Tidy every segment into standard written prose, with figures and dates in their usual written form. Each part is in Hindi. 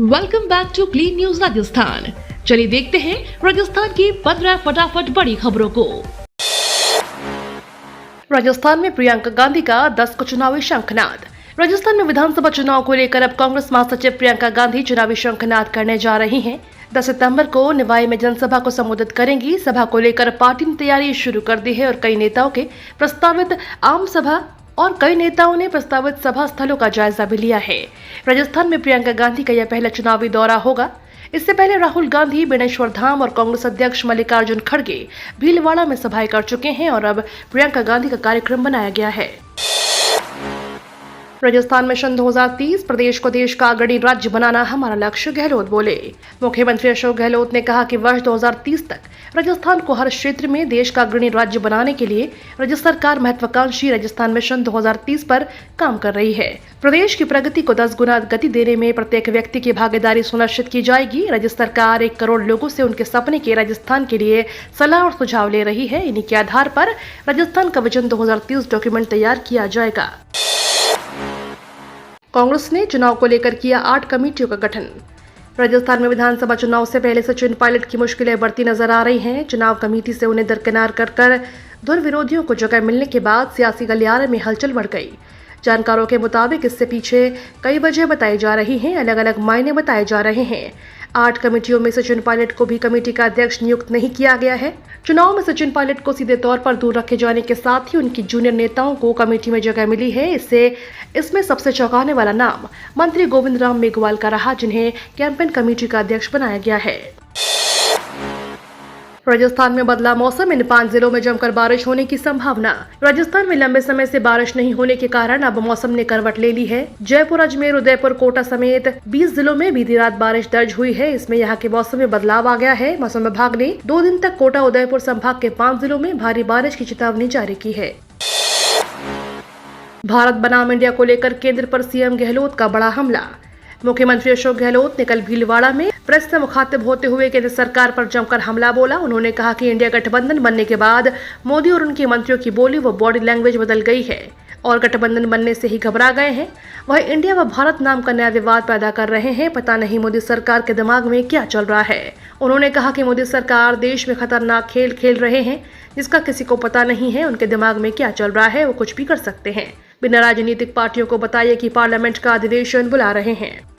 Welcome back to clean news Rajasthan. चलिए देखते हैं राजस्थान की 15 फटाफट बड़ी खबरों को। राजस्थान में प्रियंका गांधी का 10 को चुनावी शंखनाद। राजस्थान में विधानसभा चुनाव को लेकर अब कांग्रेस महासचिव प्रियंका गांधी चुनावी शंखनाद करने जा रही हैं। 10 सितंबर को निवाई में जनसभा को संबोधित करेंगी। सभा को लेकर पार्टी ने तैयारी शुरू कर दी है और कई नेताओं ने प्रस्तावित सभा स्थलों का जायजा भी लिया है। राजस्थान में प्रियंका गांधी का यह पहला चुनावी दौरा होगा। इससे पहले राहुल गांधी बेनेश्वर धाम और कांग्रेस अध्यक्ष मल्लिकार्जुन खड़गे भीलवाड़ा में सभाएं कर चुके हैं और अब प्रियंका गांधी का कार्यक्रम बनाया गया है। राजस्थान मिशन 2030 प्रदेश को देश का अग्रणी राज्य बनाना हमारा लक्ष्य, गहलोत बोले। मुख्यमंत्री अशोक गहलोत ने कहा कि वर्ष 2030 तक राजस्थान को हर क्षेत्र में देश का अग्रणी राज्य बनाने के लिए राज्य सरकार महत्वाकांक्षी राजस्थान मिशन 2030 पर काम कर रही है। प्रदेश की प्रगति को 10 गुना गति देने में प्रत्येक व्यक्ति की भागीदारी सुनिश्चित की जाएगी। राज्य सरकार 1 करोड़ लोगों से उनके सपने के राजस्थान के लिए सलाह और सुझाव ले रही है। इन्हीं के आधार पर राजस्थान का विजन 2030 डॉक्यूमेंट तैयार किया जाएगा। कांग्रेस ने चुनाव को लेकर किया 8 कमेटियों का गठन। राजस्थान में विधानसभा चुनाव से पहले सचिन पायलट की मुश्किलें बढ़ती नजर आ रही हैं। चुनाव कमेटी से उन्हें दरकिनार कर धुर विरोधियों को जगह मिलने के बाद सियासी गलियारे में हलचल बढ़ गई। जानकारों के मुताबिक इससे पीछे कई वजह बताई जा रही हैं, अलग अलग मायने बताए जा रहे हैं। 8 कमेटियों में सचिन पायलट को भी कमेटी का अध्यक्ष नियुक्त नहीं किया गया है। चुनाव में सचिन पायलट को सीधे तौर पर दूर रखे जाने के साथ ही उनकी जूनियर नेताओं को कमेटी में जगह मिली है। इसमें सबसे चौंकाने वाला नाम मंत्री गोविंद राम मेघवाल का रहा, जिन्हें कैंपेन कमेटी का अध्यक्ष बनाया गया है। राजस्थान में बदला मौसम, इन 5 जिलों में जमकर बारिश होने की संभावना। राजस्थान में लंबे समय से बारिश नहीं होने के कारण अब मौसम ने करवट ले ली है। जयपुर, अजमेर, उदयपुर, कोटा समेत 20 जिलों में बीती रात बारिश दर्ज हुई है। इसमें यहाँ के मौसम में बदलाव आ गया है। मौसम विभाग ने 2 दिन तक कोटा, उदयपुर संभाग के 5 जिलों में भारी बारिश की चेतावनी जारी की है। भारत बनाम इंडिया को लेकर केंद्र पर सीएम गहलोत का बड़ा हमला। मुख्यमंत्री अशोक गहलोत ने कल भीलवाड़ा में प्रेस से मुखातिब होते हुए केंद्र सरकार पर जमकर हमला बोला। उन्होंने कहा कि इंडिया गठबंधन बनने के बाद मोदी और उनके मंत्रियों की बोली व बॉडी लैंग्वेज बदल गई है और गठबंधन बनने से ही घबरा गए हैं। वह इंडिया व भारत नाम का नया विवाद पैदा कर रहे हैं। पता नहीं मोदी सरकार के दिमाग में क्या चल रहा है। उन्होंने कहा कि मोदी सरकार देश में खतरनाक खेल खेल रहे हैं, जिसका किसी को पता नहीं है। उनके दिमाग में क्या चल रहा है, वो कुछ भी कर सकते हैं। बिना राजनीतिक पार्टियों को बताइए कि पार्लियामेंट का अधिवेशन बुला रहे हैं।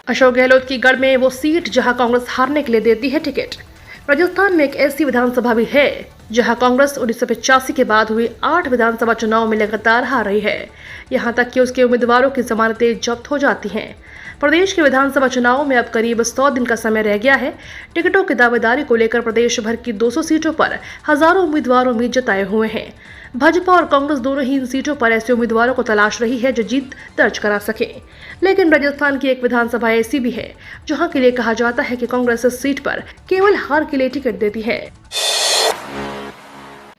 अशोक गहलोत की गढ़ में वो सीट जहां कांग्रेस हारने के लिए देती है टिकट। राजस्थान में एक ऐसी विधानसभा भी है जहां कांग्रेस 1985 के बाद हुई 8 विधानसभा चुनाव में लगातार हार रही है। यहां तक कि उसके उम्मीदवारों की जमानतें जब्त हो जाती हैं। प्रदेश के विधानसभा चुनाव में अब करीब 100 दिन का समय रह गया है। टिकटों की दावेदारी को लेकर प्रदेश भर की 200 सीटों पर हजारों उम्मीदवार उम्मीद जताए हुए हैं। भाजपा और कांग्रेस दोनों ही इन सीटों पर ऐसे उम्मीदवारों को तलाश रही है जो जीत दर्ज करा सके। लेकिन राजस्थान की एक विधानसभा ऐसी भी है जहां के लिए कहा जाता है कि कांग्रेस इस सीट पर केवल हार के लिए टिकट देती है।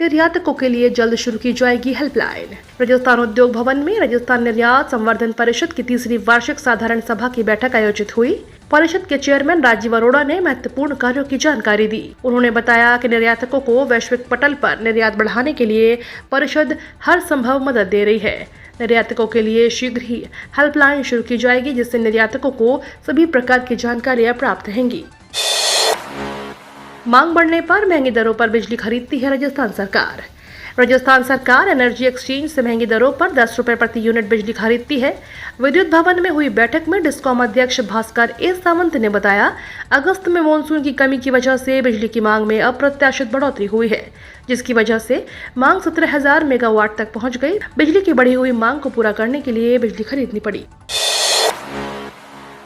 निर्यातकों के लिए जल्द शुरू की जाएगी हेल्पलाइन। राजस्थान उद्योग भवन में राजस्थान निर्यात संवर्धन परिषद की 3री वार्षिक साधारण सभा की बैठक आयोजित हुई। परिषद के चेयरमैन राजीव अरोड़ा ने महत्वपूर्ण कार्यों की जानकारी दी। उन्होंने बताया कि निर्यातकों को वैश्विक पटल पर निर्यात बढ़ाने के लिए परिषद हर संभव मदद दे रही है। निर्यातकों के लिए शीघ्र ही हेल्पलाइन शुरू की जाएगी, जिससे निर्यातकों को सभी प्रकार की जानकारियां प्राप्त रहेंगी। मांग बढ़ने पर महंगी दरों पर बिजली खरीदती है राजस्थान सरकार। राजस्थान सरकार एनर्जी एक्सचेंज से महंगी दरों पर 10 रुपए प्रति यूनिट बिजली खरीदती है। विद्युत भवन में हुई बैठक में डिस्कॉम अध्यक्ष भास्कर ए सावंत ने बताया, अगस्त में मानसून की कमी की वजह से बिजली की मांग में अप्रत्याशित बढ़ोतरी हुई है, जिसकी वजह से मांग 17,000 मेगावाट तक पहुंच गई। बिजली की बढ़ी हुई मांग को पूरा करने के लिए बिजली खरीदनी पड़ी।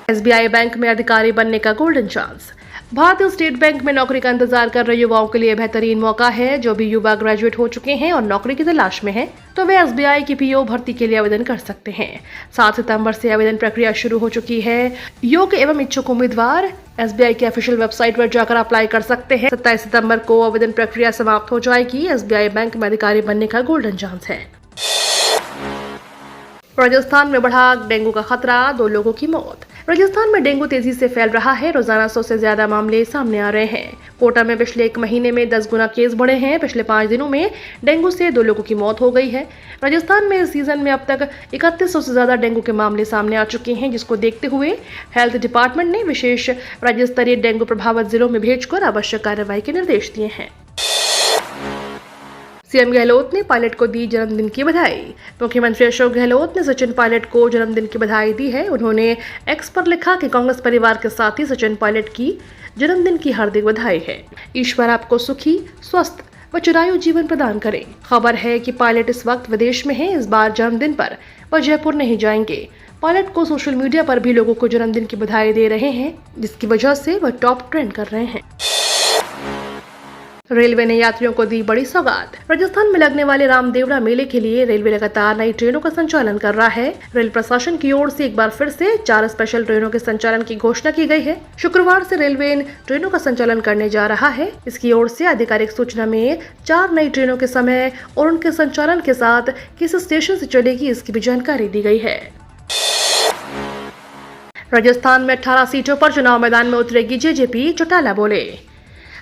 एसबीआई बैंक में अधिकारी बनने का गोल्डन चांस। भारतीय स्टेट बैंक में नौकरी का इंतजार कर रहे युवाओं के लिए बेहतरीन मौका है। जो भी युवा ग्रेजुएट हो चुके हैं और नौकरी की तलाश में हैं, तो वे एसबीआई की पीओ भर्ती के लिए आवेदन कर सकते हैं। 7 सितंबर से आवेदन प्रक्रिया शुरू हो चुकी है। योग्य एवं इच्छुक उम्मीदवार एसबीआई की ऑफिशियल वेबसाइट पर जाकर अप्लाई कर सकते हैं। 27 सितंबर को आवेदन प्रक्रिया समाप्त हो जाएगी। एसबीआई बैंक में अधिकारी बनने का गोल्डन चांस है। राजस्थान में बढ़ा डेंगू का खतरा, 2 लोगों की मौत। राजस्थान में डेंगू तेजी से फैल रहा है। रोजाना 100 से ज्यादा मामले सामने आ रहे हैं। कोटा में पिछले 1 महीने में 10 गुना केस बढ़े हैं। पिछले 5 दिनों में डेंगू से 2 लोगों की मौत हो गई है। राजस्थान में इस सीजन में अब तक 3100 से ज्यादा डेंगू के मामले सामने आ चुके हैं, जिसको देखते हुए हेल्थ डिपार्टमेंट ने विशेष राज्य स्तरीय डेंगू प्रभावित जिलों में भेजकर आवश्यक कार्रवाई के निर्देश दिए हैं। सीएम गहलोत ने पायलट को दी जन्मदिन की बधाई। मुख्यमंत्री अशोक गहलोत ने सचिन पायलट को जन्मदिन की बधाई दी है। उन्होंने एक्स पर लिखा कि कांग्रेस परिवार के साथ ही सचिन पायलट की जन्मदिन की हार्दिक बधाई है। ईश्वर आपको सुखी, स्वस्थ व चिरायु जीवन प्रदान करे। खबर है कि पायलट इस वक्त विदेश में है। इस बार जन्मदिन पर वह जयपुर नहीं जाएंगे। पायलट को सोशल मीडिया पर भी लोगों को जन्मदिन की बधाई दे रहे हैं, जिसकी वजह से वह टॉप ट्रेंड कर रहे हैं। रेलवे ने यात्रियों को दी बड़ी सौगात। राजस्थान में लगने वाले रामदेवरा मेले के लिए रेलवे लगातार नई ट्रेनों का संचालन कर रहा है। रेल प्रशासन की ओर से एक बार फिर से 4 स्पेशल ट्रेनों के संचालन की घोषणा की गई है। शुक्रवार से रेलवे इन ट्रेनों का संचालन करने जा रहा है। इसकी ओर से आधिकारिक सूचना में 4 नई ट्रेनों के समय और उनके संचालन के साथ किस स्टेशन से चलेगी, इसकी भी जानकारी दी गई है। राजस्थान में 18 सीटों पर चुनाव मैदान में उतरेगी जेजेपी, चौटाला बोले।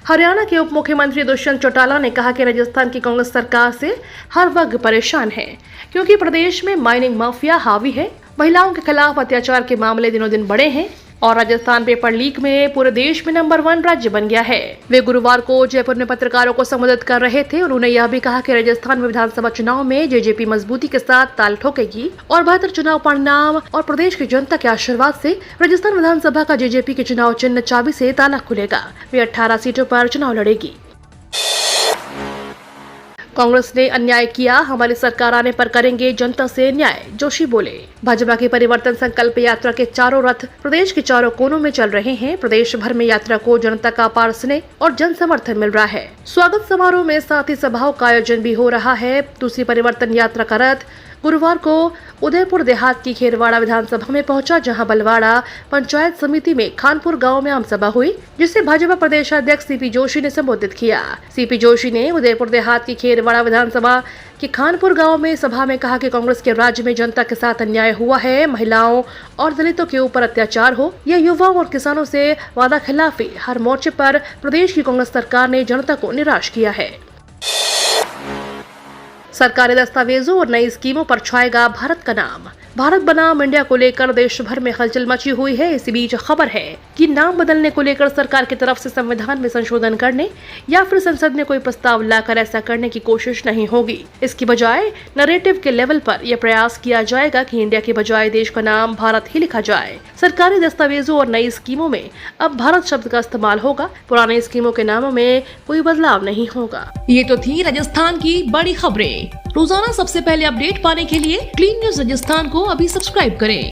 हरियाणा के उप मुख्यमंत्री दुष्यंत चौटाला ने कहा कि राजस्थान की कांग्रेस सरकार से हर वर्ग परेशान है, क्योंकि प्रदेश में माइनिंग माफिया हावी है। महिलाओं के खिलाफ अत्याचार के मामले दिनों दिन बढ़े हैं और राजस्थान पेपर लीक में पूरे देश में नंबर 1 राज्य बन गया है। वे गुरुवार को जयपुर में पत्रकारों को संबोधित कर रहे थे। उन्होंने यह भी कहा कि राजस्थान में विधानसभा चुनाव में जेजेपी मजबूती के साथ ताल ठोकेगी और बेहतर चुनाव परिणाम और प्रदेश की जनता के आशीर्वाद से राजस्थान विधानसभा का जेजेपी के चुनाव चिन्ह चाबी से ताला खुलेगा। वे 18 सीटों पर चुनाव लड़ेगी। कांग्रेस ने अन्याय किया, हमारी सरकार आने पर करेंगे जनता से न्याय, जोशी बोले। भाजपा की परिवर्तन संकल्प यात्रा के चारों रथ प्रदेश के चारों कोनों में चल रहे हैं। प्रदेश भर में यात्रा को जनता का अपार स्नेह और जन समर्थन मिल रहा है। स्वागत समारोह में साथ ही सभाओं का आयोजन भी हो रहा है। दूसरी परिवर्तन यात्रा का रथ गुरुवार को उदयपुर देहात की खेरवाड़ा विधानसभा में पहुंचा, जहां बलवाड़ा पंचायत समिति में खानपुर गांव में आम सभा हुई, जिसे भाजपा प्रदेश अध्यक्ष सीपी जोशी ने संबोधित किया। सीपी जोशी ने उदयपुर देहात की खेरवाड़ा विधानसभा के खानपुर गांव में सभा में कहा कि कांग्रेस के राज्य में जनता के साथ अन्याय हुआ है। महिलाओं और दलितों के ऊपर अत्याचार हो या युवाओं और किसानों से वादा खिलाफी, हर मोर्चे पर प्रदेश की कांग्रेस सरकार ने जनता को निराश किया है। सरकारी दस्तावेजों और नई स्कीमों पर छाएगा भारत का नाम। भारत बनाम इंडिया को लेकर देश भर में हलचल मची हुई है। इसी बीच खबर है कि नाम बदलने को लेकर सरकार की तरफ से संविधान में संशोधन करने या फिर संसद में कोई प्रस्ताव लाकर ऐसा करने की कोशिश नहीं होगी। इसकी बजाय नैरेटिव के लेवल पर यह प्रयास किया जाएगा कि इंडिया के बजाय देश का नाम भारत ही लिखा जाए। सरकारी दस्तावेजों और नई स्कीमों में अब भारत शब्द का इस्तेमाल होगा। पुरानी स्कीमों के नामों में कोई बदलाव नहीं होगा। ये तो थी राजस्थान की बड़ी खबरें। रोजाना सबसे पहले अपडेट पाने के लिए क्लीन न्यूज राजस्थान को अभी सब्सक्राइब करें।